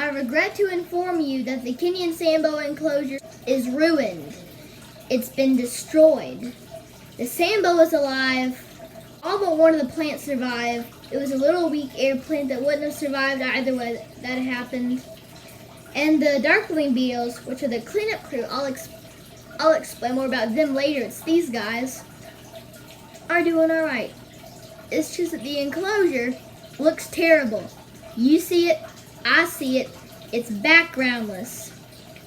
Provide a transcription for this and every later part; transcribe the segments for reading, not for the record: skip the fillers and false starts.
I regret to inform you that the Kenyan sand boa enclosure is ruined. It's been destroyed. The sand boa is alive. All but one of the plants survived. It was a little weak air plant that wouldn't have survived either way that happened. And the darkling beetles, which are the cleanup crew, I'll explain more about them later. It's these guys, are doing all right. It's just that the enclosure looks terrible. You see it, I see it. It's backgroundless.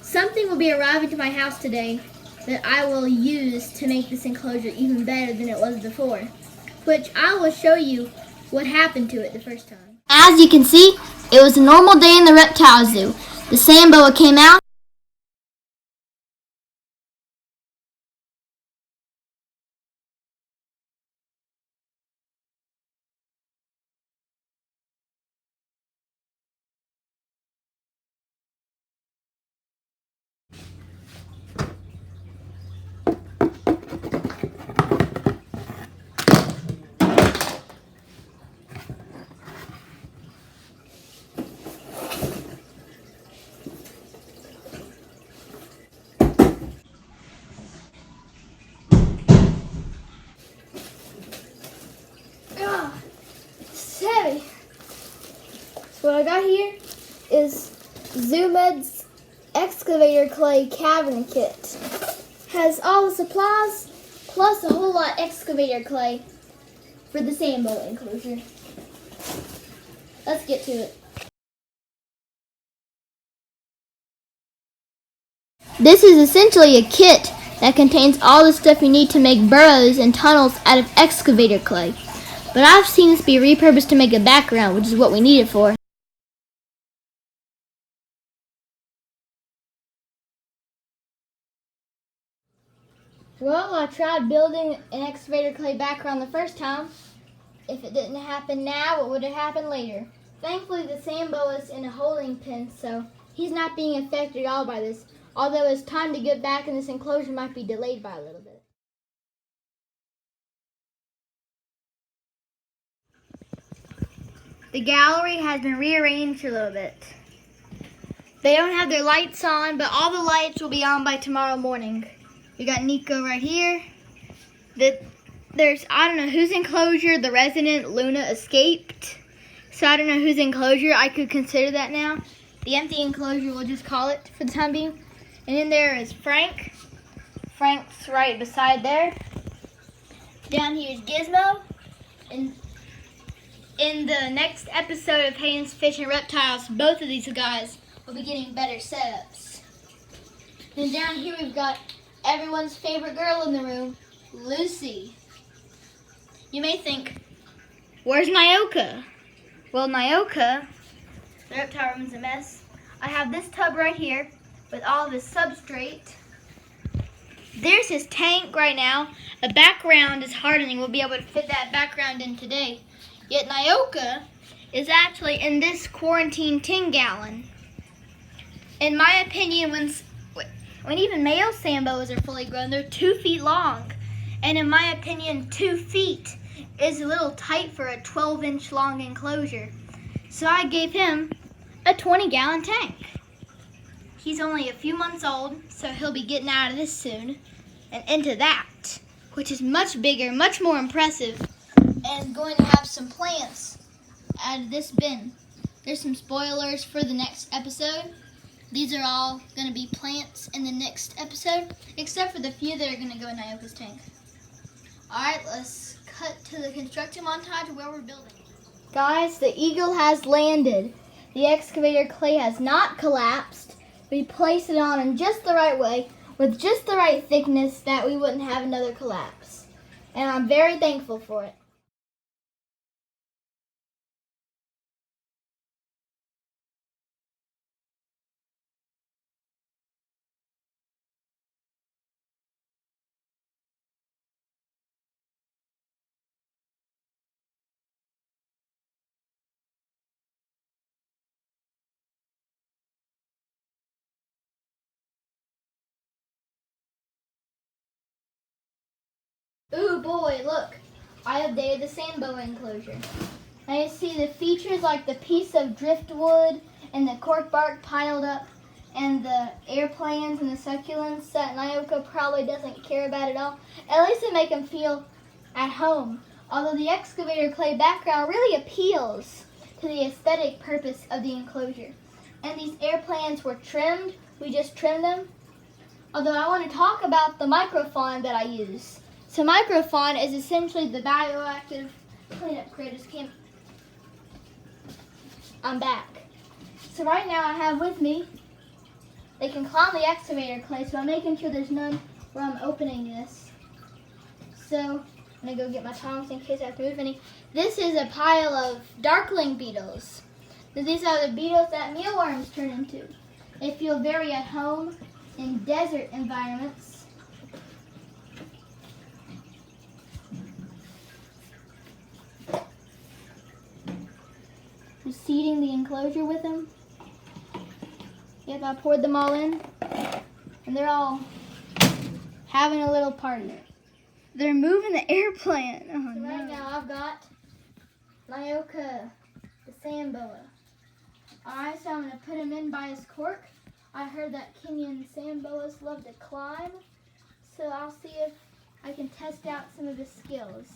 Something will be arriving to my house today that I will use to make this enclosure even better than it was before, which I will show you what happened to it the first time. As you can see, it was a normal day in the reptile zoo. The sand boa came out. Heavy. So what I got here is ZooMed's excavator clay cavern kit. Has all the supplies plus a whole lot of excavator clay for the sand boa enclosure. Let's get to it. This is essentially a kit that contains all the stuff you need to make burrows and tunnels out of excavator clay. But I've seen this be repurposed to make a background, which is what we need it for. Well, I tried building an excavator clay background the first time. If it didn't happen now, it would have happened later. Thankfully, the sand boa is in a holding pen, so he's not being affected at all by this, although his time to get back in this enclosure might be delayed by a little bit. The gallery has been rearranged a little bit. They don't have their lights on, but all the lights will be on by tomorrow morning. We got Nico right here. I don't know whose enclosure the resident Luna escaped. So I don't know whose enclosure. I could consider that now. The empty enclosure, we'll just call it for the time being. And then there is Frank. Frank's right beside there. Down here is Gizmo. And in the next episode of Hayden's Fish and Reptiles, both of these guys will be getting better setups. And down here we've got everyone's favorite girl in the room, Lucy. You may think, where's Nyoka? Well, Nyoka, the reptile room's a mess. I have this tub right here with all of his substrate. There's his tank right now. A background is hardening. We'll be able to fit that background in today. Yet Nyoka is actually in this quarantine 10-gallon. In my opinion, when even male sand boas are fully grown, they're 2 feet long. And in my opinion, 2 feet is a little tight for a 12-inch long enclosure. So I gave him a 20-gallon tank. He's only a few months old, so he'll be getting out of this soon and into that, which is much bigger, much more impressive, and going to have some plants out of this bin. There's some spoilers for the next episode. These are all going to be plants in the next episode, except for the few that are going to go in Nyoka's tank. Alright, let's cut to the construction montage where we're building. Guys, the eagle has landed. The excavator clay has not collapsed. We placed it on in just the right way, with just the right thickness that we wouldn't have another collapse. And I'm very thankful for it. Ooh boy, look. I updated the sand boa enclosure. Now you see the features like the piece of driftwood and the cork bark piled up, and the airplanes and the succulents that Nyoka probably doesn't care about at all. At least it make him feel at home. Although the excavator clay background really appeals to the aesthetic purpose of the enclosure. And these airplanes were trimmed. We just trimmed them. Although I want to talk about the microfawn that I use. So microfawn is essentially the bioactive cleanup critters. I'm back. So right now I have with me, they can climb the excavator clay, so I'm making sure there's none where I'm opening this. So I'm gonna go get my tongs in case I have to move any. This is a pile of darkling beetles. Now, these are the beetles that mealworms turn into. They feel very at home in desert environments. Just seeding the enclosure with them. Yep, I poured them all in, and they're all having a little party. They're moving the airplane. Oh, so right now I've got Nyoka, the sand boa. Alright, so I'm going to put him in by his cork. I heard that Kenyan sand boas love to climb, so I'll see if I can test out some of his skills.